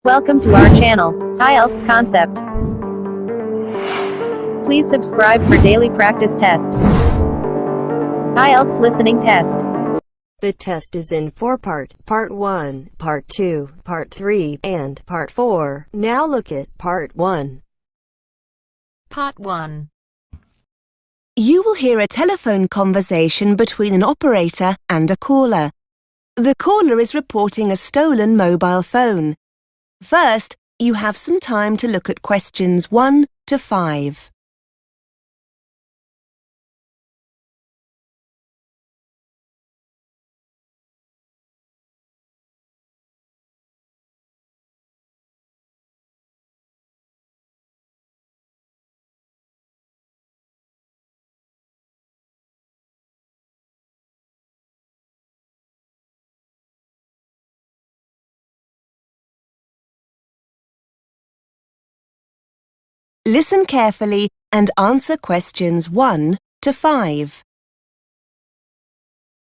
Welcome to our channel, Ielts Concept. Please subscribe for daily practice test. Ielts listening test. The test is in 4-part, Part 1, Part 2, Part 3, and Part 4. Now look at Part 1. Part 1. You will hear a telephone conversation between an operator and a caller. The caller is reporting a stolen mobile phone. First, you have some time to look at questions 1 to 5. Listen carefully and answer questions 1 to 5.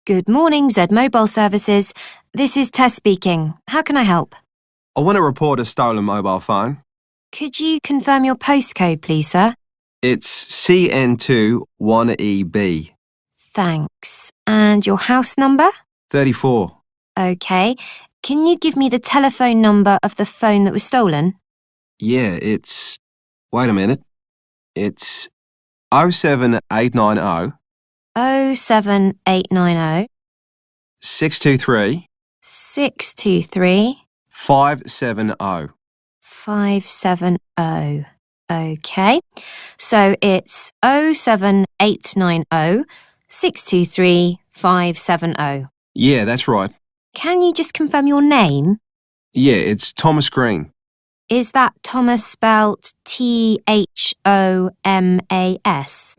Good morning, Z Mobile Services. This is Tess speaking. How can I help? I want to report a stolen mobile phone. Could you confirm your postcode, please, sir? It's CN2 1EB. Thanks. And your house number? 34. OK. Can you give me the telephone number of the phone that was stolen? Yeah, it's... Wait a minute. It's 07890 07890 623 623 570. 570. OK. So it's 07890 623 570. Yeah, that's right. Can you just confirm your name? Yeah, it's Thomas Green. Is that Thomas spelt Thomas?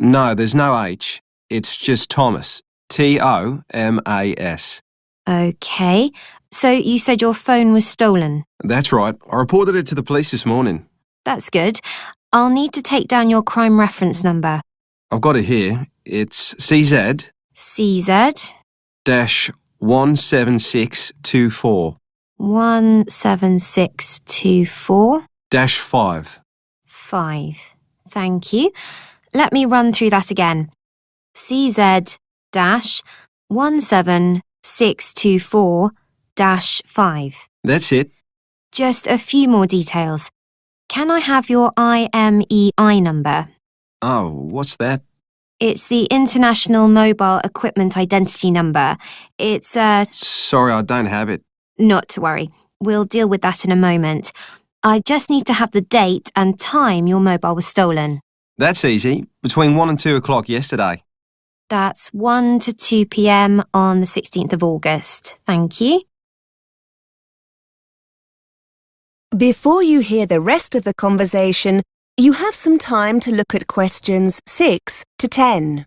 No, there's no H. It's just Thomas. TOMAS. OK. So you said your phone was stolen. That's right. I reported it to the police this morning. That's good. I'll need to take down your crime reference number. I've got it here. It's CZ CZ dash 17624 17624 dash 5. 5. Thank you. Let me run through that again. CZ dash 17624 dash 5. That's it. Just a few more details. Can I have your IMEI number? Oh, what's that? It's the International Mobile Equipment Identity Number. It's Sorry, I don't have it. Not to worry. We'll deal with that in a moment. I just need to have the date and time your mobile was stolen. That's easy. Between 1 and 2 o'clock yesterday. That's 1 to 2 p.m. on the 16th of August. Thank you. Before you hear the rest of the conversation, you have some time to look at questions 6 to 10.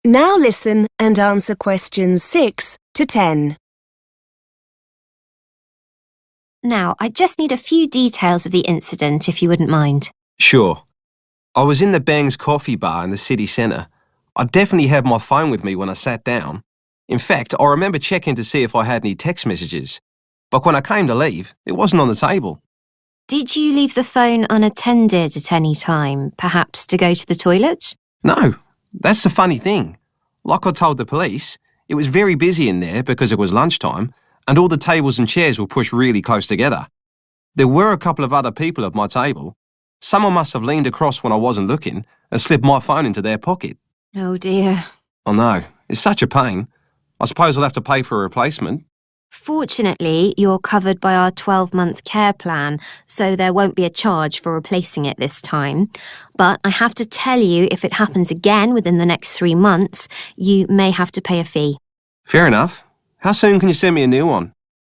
Now listen and answer questions 6 to 10. Now, I just need a few details of the incident, if you wouldn't mind. Sure. I was in the Bang's coffee bar in the city centre. I definitely had my phone with me when I sat down. In fact, I remember checking to see if I had any text messages. But when I came to leave, it wasn't on the table. Did you leave the phone unattended at any time, perhaps to go to the toilet? No, that's the funny thing. Like I told the police, it was very busy in there because it was lunchtime and all the tables and chairs were pushed really close together. There were a couple of other people at my table. Someone must have leaned across when I wasn't looking and slipped my phone into their pocket. Oh dear. I know, it's such a pain. I suppose I'll have to pay for a replacement. Fortunately, you're covered by our 12-month care plan, so there won't be a charge for replacing it this time. But I have to tell you, if it happens again within the next 3 months, you may have to pay a fee. Fair enough. How soon can you send me a new one?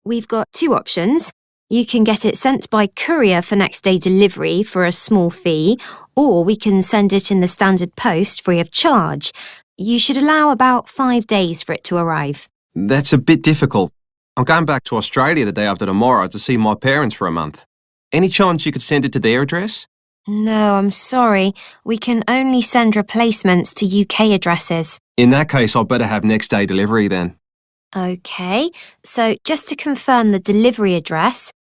We've got 2 options. You can get it sent by courier for next day delivery for a small fee, or we can send it in the standard post free of charge. You should allow about 5 days for it to arrive. That's a bit difficult. I'm going back to Australia the day after tomorrow to see my parents for a month. Any chance you could send it to their address? No, I'm sorry. We can only send replacements to UK addresses. In that case, I'll better have next day delivery then. OK, so just to confirm the delivery address,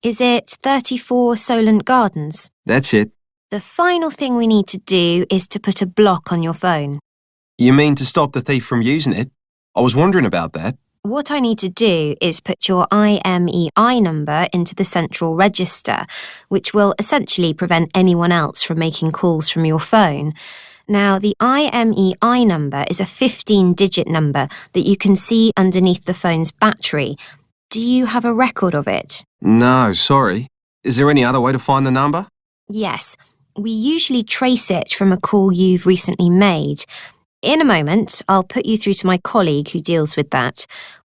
is it 34 Solent Gardens? That's it. The final thing we need to do is to put a block on your phone. You mean to stop the thief from using it? I was wondering about that. What I need to do is put your IMEI number into the central register, which will essentially prevent anyone else from making calls from your phone. Now, the IMEI number is a 15-digit number that you can see underneath the phone's battery. Do you have a record of it? No, sorry. Is there any other way to find the number? Yes. We usually trace it from a call you've recently made. In a moment, I'll put you through to my colleague who deals with that.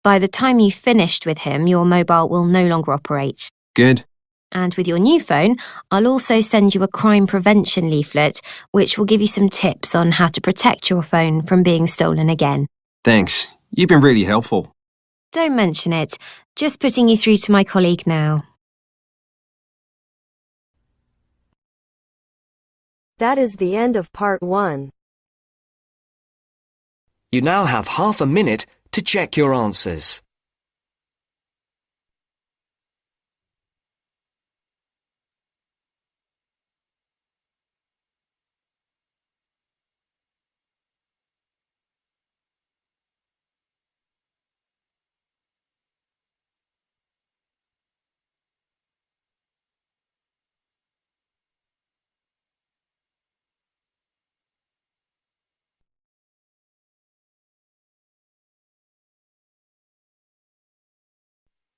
By the time you've finished with him, your mobile will no longer operate. Good. And with your new phone, I'll also send you a crime prevention leaflet, which will give you some tips on how to protect your phone from being stolen again. Thanks. You've been really helpful. Don't mention it. Just putting you through to my colleague now. That is the end of part 1. You now have half a minute to check your answers.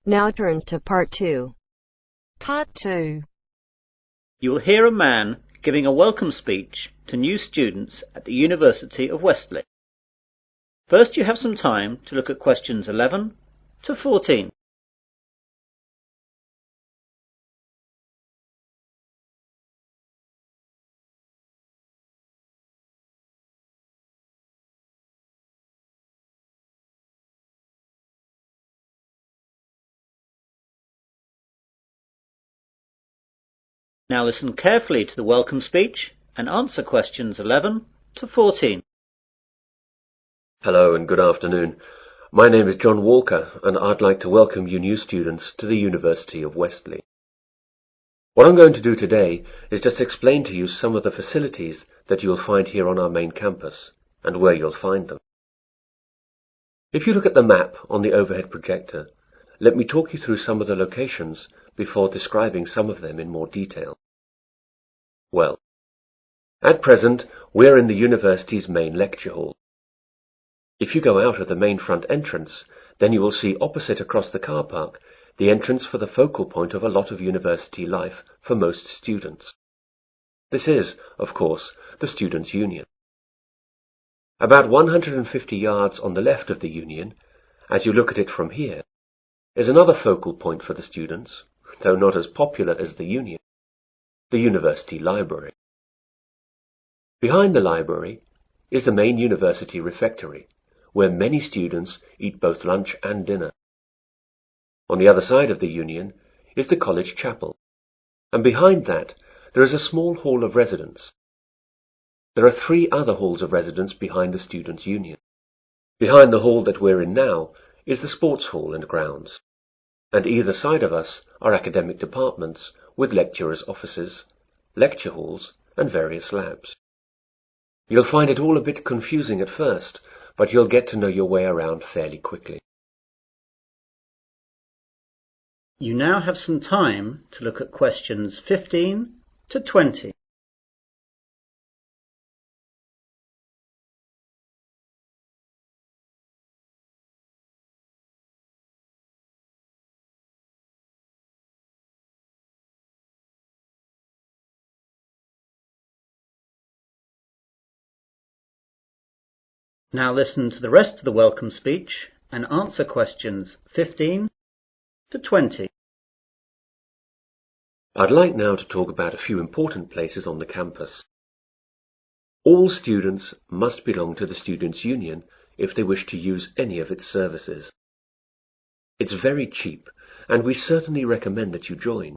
Now turns to part 2. Part 2. You will hear a man giving a welcome speech to new students at the University of Westley. First, you have some time to look at questions 11 to 14. Now listen carefully to the welcome speech and answer questions 11 to 14. Hello and good afternoon. My name is John Walker and I'd like to welcome you new students to the University of Westley. What I'm going to do today is just explain to you some of the facilities that you'll find here on our main campus and where you'll find them. If you look at the map on the overhead projector, let me talk you through some of the locations before describing some of them in more detail. Well, at present we're in the university's main lecture hall. If you go out of the main front entrance, then you will see opposite across the car park the entrance for the focal point of a lot of university life for most students. This is, of course, the Students' Union. About 150 yards on the left of the Union, as you look at it from here, is another focal point for the students, though not as popular as the Union, the University Library. Behind the library is the main university refectory, where many students eat both lunch and dinner. On the other side of the Union is the college chapel, and behind that there is a small hall of residence. There are 3 other halls of residence behind the Students' Union. Behind the hall that we're in now is the sports hall and grounds, and either side of us are academic departments with lecturers' offices, lecture halls, and various labs. You'll find it all a bit confusing at first, but you'll get to know your way around fairly quickly. You now have some time to look at questions 15 to 20. Now listen to the rest of the welcome speech and answer questions 15 to 20. I'd like now to talk about a few important places on the campus. All students must belong to the Students' Union if they wish to use any of its services. It's very cheap, and we certainly recommend that you join.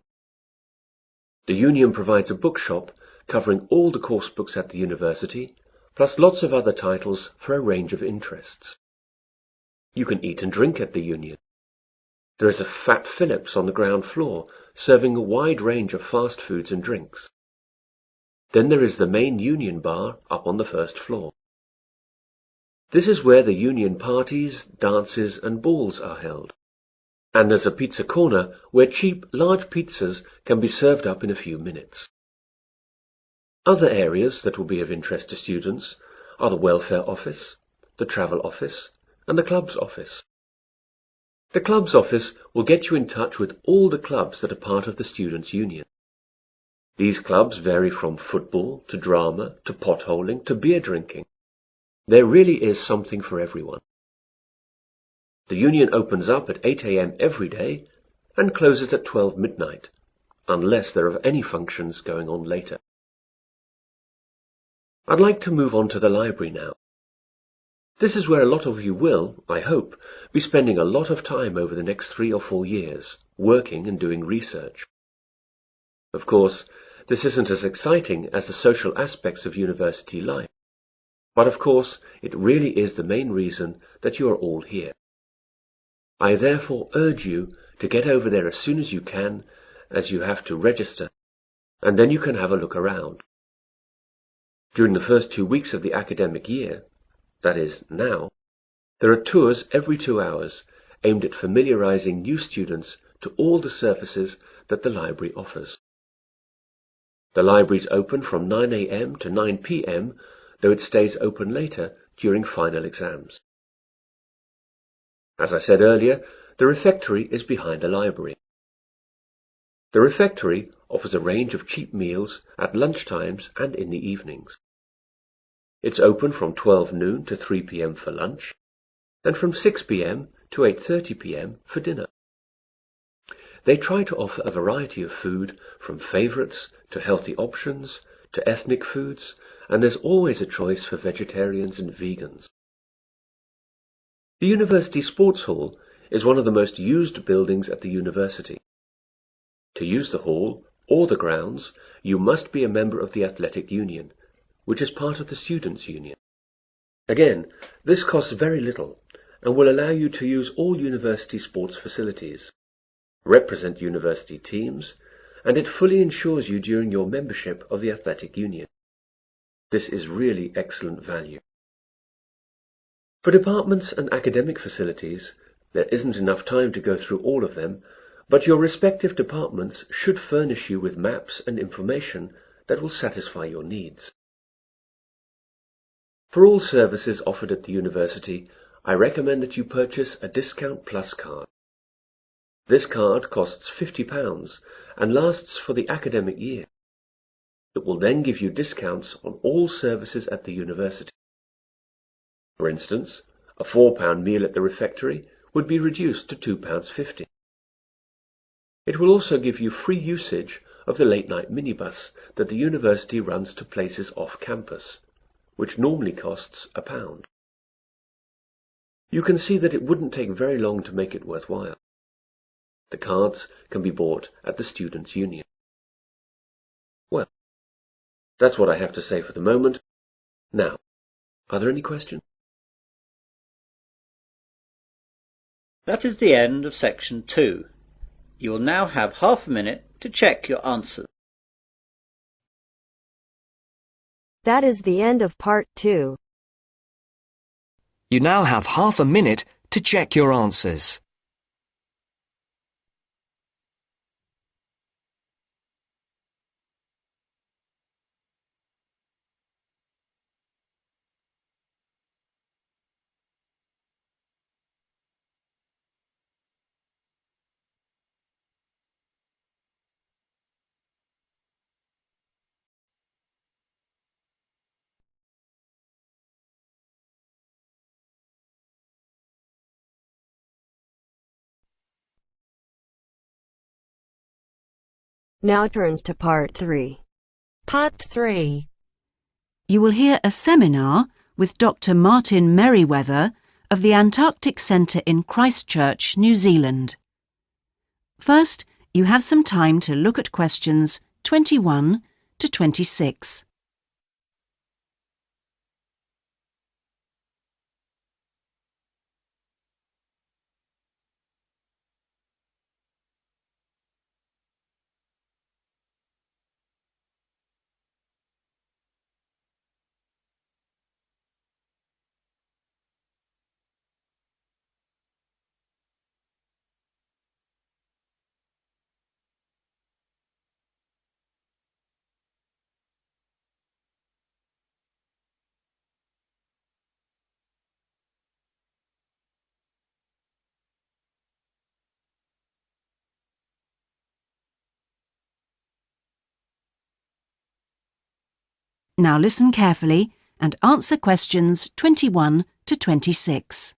The Union provides a bookshop covering all the course books at the university, plus lots of other titles for a range of interests. You can eat and drink at the Union. There is a Fat Phillips on the ground floor, serving a wide range of fast foods and drinks. Then there is the main Union bar up on the first floor. This is where the Union parties, dances and balls are held. And there's a pizza corner where cheap, large pizzas can be served up in a few minutes. Other areas that will be of interest to students are the welfare office, the travel office, and the club's office. The club's office will get you in touch with all the clubs that are part of the Students' Union. These clubs vary from football to drama to potholing to beer drinking. There really is something for everyone. The Union opens up at 8 a.m. every day and closes at 12 midnight, unless there are any functions going on later. I'd like to move on to the library now. This is where a lot of you will, I hope, be spending a lot of time over the next 3 or 4 years, working and doing research. Of course, this isn't as exciting as the social aspects of university life, but of course it really is the main reason that you are all here. I therefore urge you to get over there as soon as you can, as you have to register, and then you can have a look around. During the first 2 weeks of the academic year, that is, now, there are tours every 2 hours aimed at familiarizing new students to all the services that the library offers. The library is open from 9 a.m. to 9 p.m., though it stays open later during final exams. As I said earlier, the refectory is behind the library. The refectory offers a range of cheap meals at lunchtimes and in the evenings. It's open from 12 noon to 3 p.m. for lunch, and from 6 p.m. to 8:30 p.m. for dinner. They try to offer a variety of food, from favourites to healthy options to ethnic foods, and there's always a choice for vegetarians and vegans. The University Sports Hall is one of the most used buildings at the university. To use the hall or the grounds, you must be a member of the Athletic Union, which is part of the Students' Union. Again, this costs very little and will allow you to use all university sports facilities, represent university teams, and it fully insures you during your membership of the Athletic Union. This is really excellent value. For departments and academic facilities, there isn't enough time to go through all of them, but your respective departments should furnish you with maps and information that will satisfy your needs. For all services offered at the university, I recommend that you purchase a Discount Plus card. This card costs £50 and lasts for the academic year. It will then give you discounts on all services at the university. For instance, a £4 meal at the refectory would be reduced to £2.50. It will also give you free usage of the late-night minibus that the university runs to places off campus, which normally costs £1. You can see that it wouldn't take very long to make it worthwhile. The cards can be bought at the Students' Union. Well, that's what I have to say for the moment. Now, are there any questions? That is the end of section 2. You will now have half a minute to check your answers. That is the end of part 2. You now have half a minute to check your answers. Now turns to part 3. Part 3. You will hear a seminar with Dr. Martin Merriweather of the Antarctic Centre in Christchurch, New Zealand. First, you have some time to look at questions 21 to 26. Now listen carefully and answer questions 21 to 26.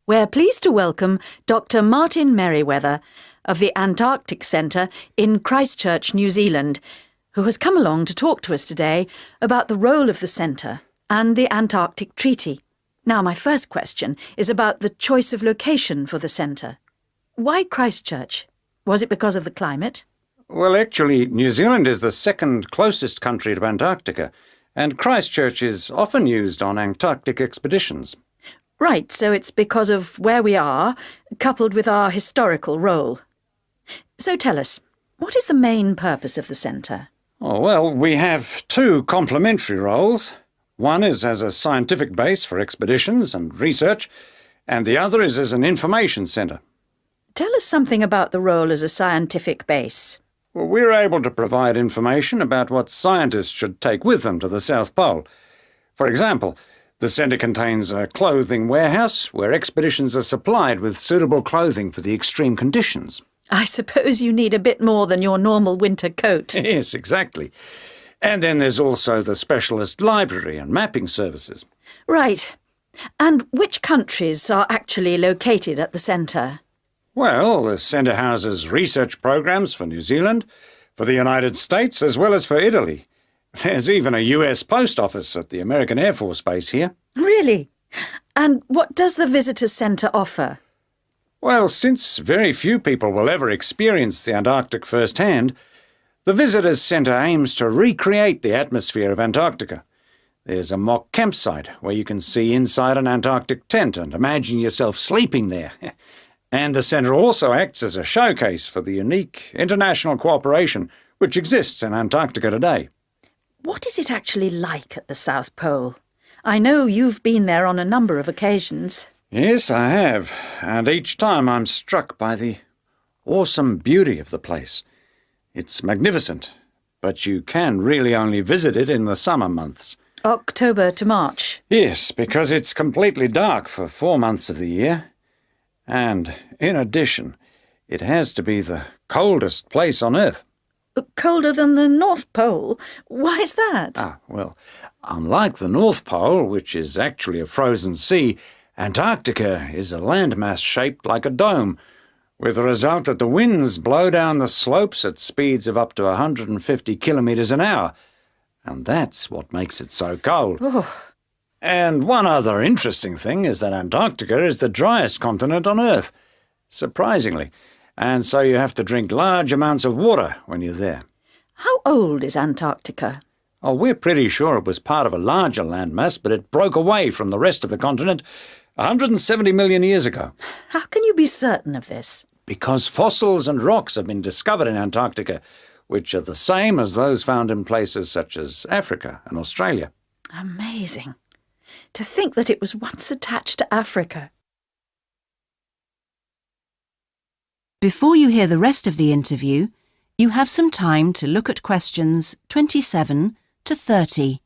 We're pleased to welcome Dr. Martin Merriweather of the Antarctic Centre in Christchurch, New Zealand, who has come along to talk to us today about the role of the centre and the Antarctic Treaty. Now, my first question is about the choice of location for the centre. Why Christchurch? Was it because of the climate? Well, actually, New Zealand is the second closest country to Antarctica, and Christchurch is often used on Antarctic expeditions. Right, so it's because of where we are, coupled with our historical role. So tell us, what is the main purpose of the centre? Oh, well, we have two complementary roles. One is as a scientific base for expeditions and research, and the other is as an information centre. Tell us something about the role as a scientific base. Well, we're able to provide information about what scientists should take with them to the South Pole. For example, the centre contains a clothing warehouse where expeditions are supplied with suitable clothing for the extreme conditions. I suppose you need a bit more than your normal winter coat. Yes, exactly. And then there's also the specialist library and mapping services. Right. And which countries are actually located at the centre? Well, the centre houses research programs for New Zealand, for the United States, as well as for Italy. There's even a US post office at the American Air Force Base here. Really? And what does the Visitors Centre offer? Well, since very few people will ever experience the Antarctic firsthand, the Visitors Centre aims to recreate the atmosphere of Antarctica. There's a mock campsite where you can see inside an Antarctic tent and imagine yourself sleeping there. And the centre also acts as a showcase for the unique international cooperation which exists in Antarctica today. What is it actually like at the South Pole? I know you've been there on a number of occasions. Yes, I have, and each time I'm struck by the awesome beauty of the place. It's magnificent, but you can really only visit it in the summer months. October to March? Yes, because it's completely dark for 4 months of the year. And, in addition, it has to be the coldest place on Earth. Colder than the North Pole? Why is that? Well, unlike the North Pole, which is actually a frozen sea, Antarctica is a landmass shaped like a dome, with the result that the winds blow down the slopes at speeds of up to 150 kilometres an hour. And that's what makes it so cold. Oh. And one other interesting thing is that Antarctica is the driest continent on Earth, surprisingly, and so you have to drink large amounts of water when you're there. How old is Antarctica? Oh, we're pretty sure it was part of a larger landmass, but it broke away from the rest of the continent 170 million years ago. How can you be certain of this? Because fossils and rocks have been discovered in Antarctica, which are the same as those found in places such as Africa and Australia. Amazing. To think that it was once attached to Africa. Before you hear the rest of the interview, you have some time to look at questions 27 to 30.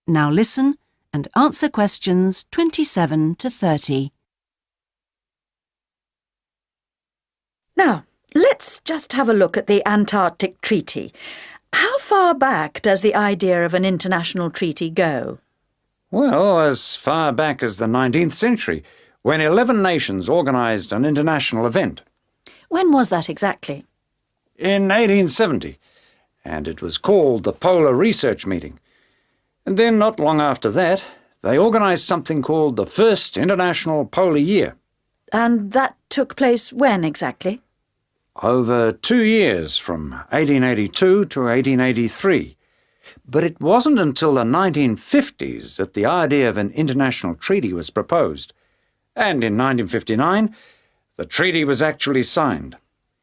Now listen and answer questions 27 to 30. Now, let's just have a look at the Antarctic Treaty. How far back does the idea of an international treaty go? Well, as far back as the 19th century, when 11 nations organised an international event. When was that exactly? In 1870, and it was called the Polar Research Meeting. And then, not long after that, they organised something called the First International Polar Year. And that took place when exactly? Over 2 years, from 1882 to 1883. But it wasn't until the 1950s that the idea of an international treaty was proposed. And in 1959, the treaty was actually signed.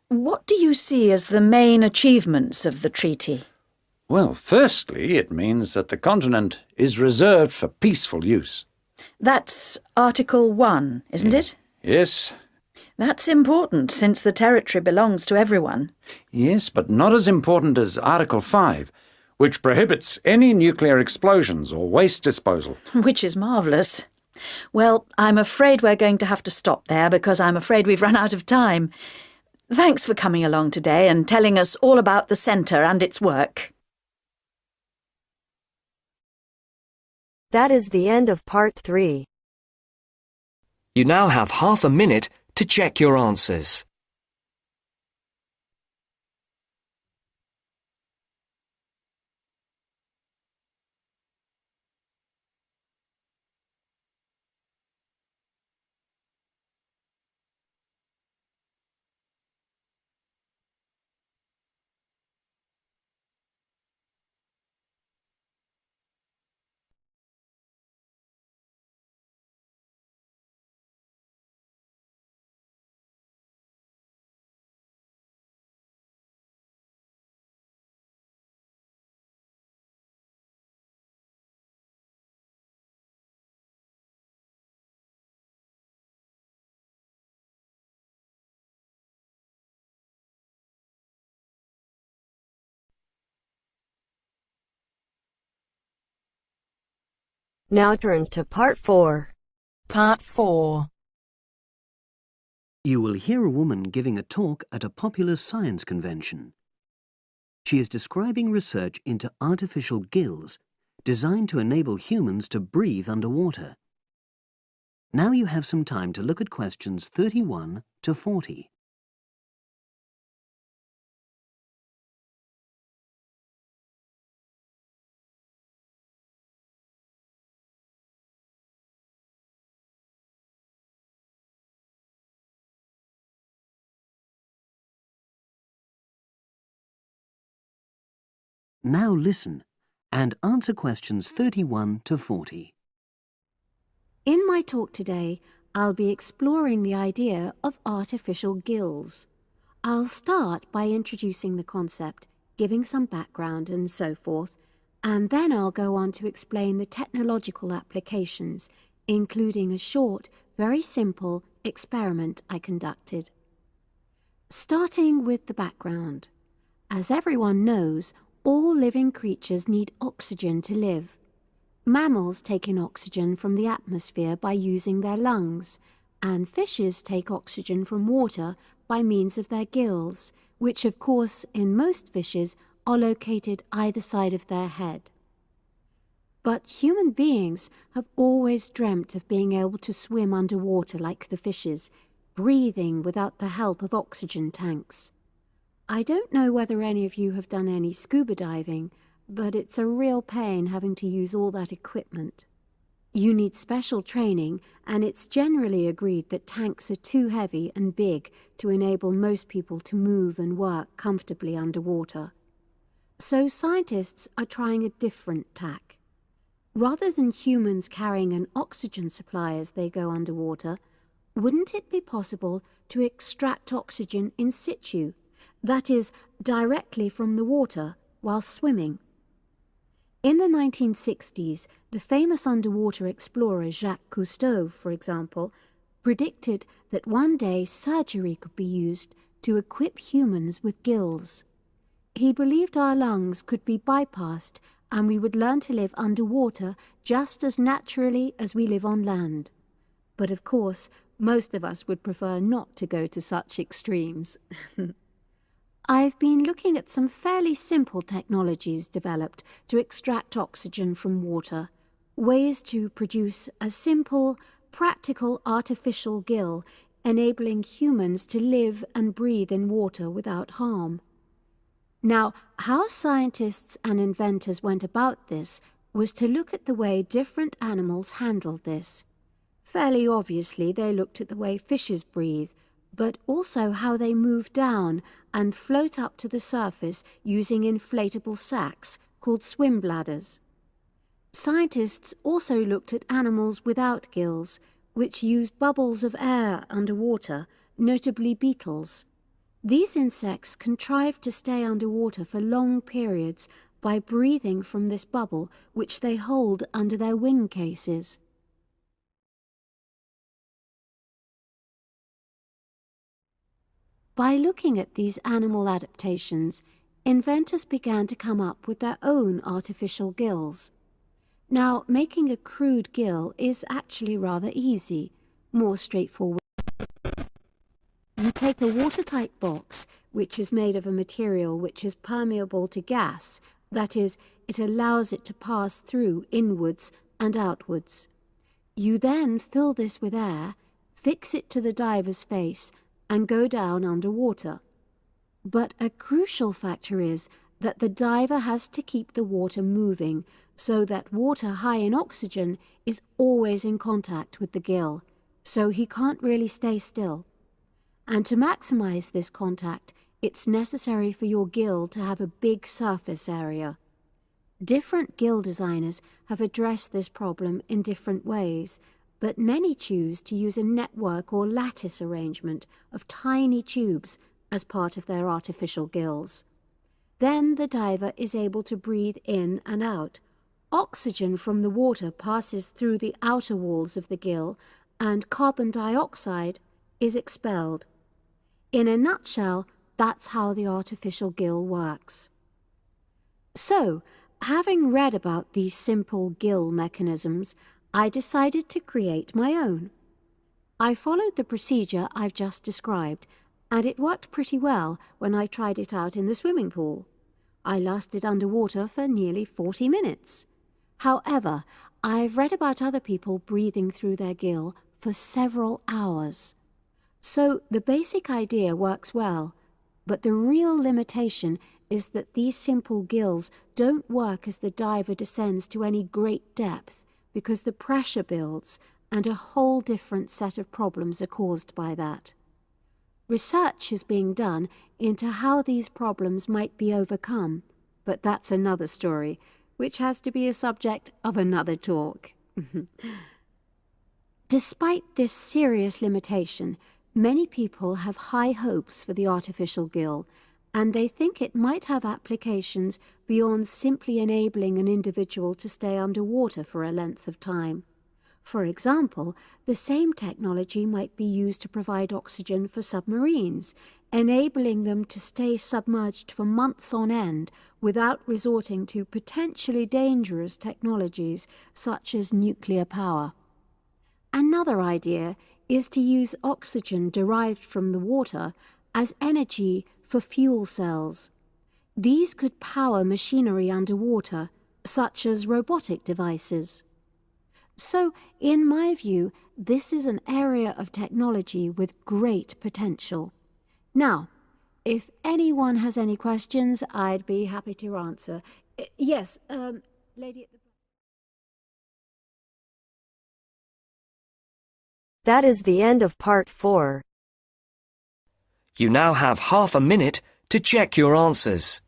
What do you see as the main achievements of the treaty? Well, firstly, it means that the continent is reserved for peaceful use. That's Article 1, isn't it? Yes. That's important, since the territory belongs to everyone. Yes, but not as important as Article 5, which prohibits any nuclear explosions or waste disposal. Which is marvellous. Well, I'm afraid we're going to have to stop there because I'm afraid we've run out of time. Thanks for coming along today and telling us all about the centre and its work. That is the end of part 3. You now have half a minute to check your answers. Now turns to part 4. Part 4. You will hear a woman giving a talk at a popular science convention. She is describing research into artificial gills designed to enable humans to breathe underwater. Now you have some time to look at questions 31 to 40. Now listen and answer questions 31 to 40. In my talk today, I'll be exploring the idea of artificial gills. I'll start by introducing the concept, giving some background and so forth, and then I'll go on to explain the technological applications, including a short, very simple experiment I conducted. Starting with the background. As everyone knows, all living creatures need oxygen to live. Mammals take in oxygen from the atmosphere by using their lungs, and fishes take oxygen from water by means of their gills, which of course in most fishes are located either side of their head. But human beings have always dreamt of being able to swim underwater like the fishes, breathing without the help of oxygen tanks. I don't know whether any of you have done any scuba diving, but it's a real pain having to use all that equipment. You need special training, and it's generally agreed that tanks are too heavy and big to enable most people to move and work comfortably underwater. So scientists are trying a different tack. Rather than humans carrying an oxygen supply as they go underwater, wouldn't it be possible to extract oxygen in situ? That is, directly from the water while swimming. In the 1960s, the famous underwater explorer Jacques Cousteau, for example, predicted that one day surgery could be used to equip humans with gills. He believed our lungs could be bypassed and we would learn to live underwater just as naturally as we live on land. But of course, most of us would prefer not to go to such extremes. I've been looking at some fairly simple technologies developed to extract oxygen from water, ways to produce a simple, practical artificial gill enabling humans to live and breathe in water without harm. Now, how scientists and inventors went about this was to look at the way different animals handled this. Fairly obviously, they looked at the way fishes breathe, but also how they move down and float up to the surface using inflatable sacs called swim bladders. Scientists also looked at animals without gills, which use bubbles of air underwater, notably beetles. These insects contrive to stay underwater for long periods by breathing from this bubble, which they hold under their wing cases. By looking at these animal adaptations, inventors began to come up with their own artificial gills. Now, making a crude gill is actually rather easy, more straightforward. You take a watertight box, which is made of a material which is permeable to gas, that is, it allows it to pass through inwards and outwards. You then fill this with air, fix it to the diver's face, and go down underwater. But a crucial factor is that the diver has to keep the water moving so that water high in oxygen is always in contact with the gill, so he can't really stay still. And to maximize this contact, it's necessary for your gill to have a big surface area. Different gill designers have addressed this problem in different ways, but many choose to use a network or lattice arrangement of tiny tubes as part of their artificial gills. Then the diver is able to breathe in and out. Oxygen from the water passes through the outer walls of the gill, and carbon dioxide is expelled. In a nutshell, that's how the artificial gill works. So, having read about these simple gill mechanisms, I decided to create my own. I followed the procedure I've just described, and it worked pretty well when I tried it out in the swimming pool. I lasted underwater for nearly 40 minutes. However, I've read about other people breathing through their gill for several hours. So the basic idea works well, but the real limitation is that these simple gills don't work as the diver descends to any great depth, because the pressure builds and a whole different set of problems are caused by that. Research is being done into how these problems might be overcome, but that's another story, which has to be a subject of another talk. Despite this serious limitation, many people have high hopes for the artificial gill, and they think it might have applications beyond simply enabling an individual to stay underwater for a length of time. For example, the same technology might be used to provide oxygen for submarines, enabling them to stay submerged for months on end without resorting to potentially dangerous technologies such as nuclear power. Another idea is to use oxygen derived from the water as energy for fuel cells. These could power machinery underwater, such as robotic devices. So, in my view, this is an area of technology with great potential. Now, if anyone has any questions, I'd be happy to answer. Yes, lady at the... That is the end of part 4. You now have half a minute to check your answers.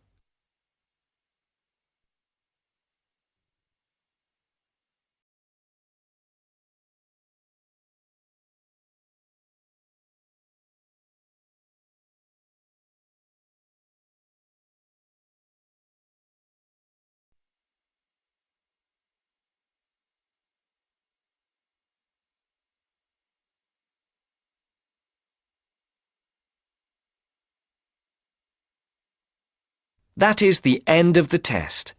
That is the end of the test.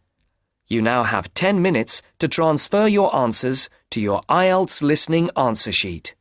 You now have 10 minutes to transfer your answers to your IELTS listening answer sheet.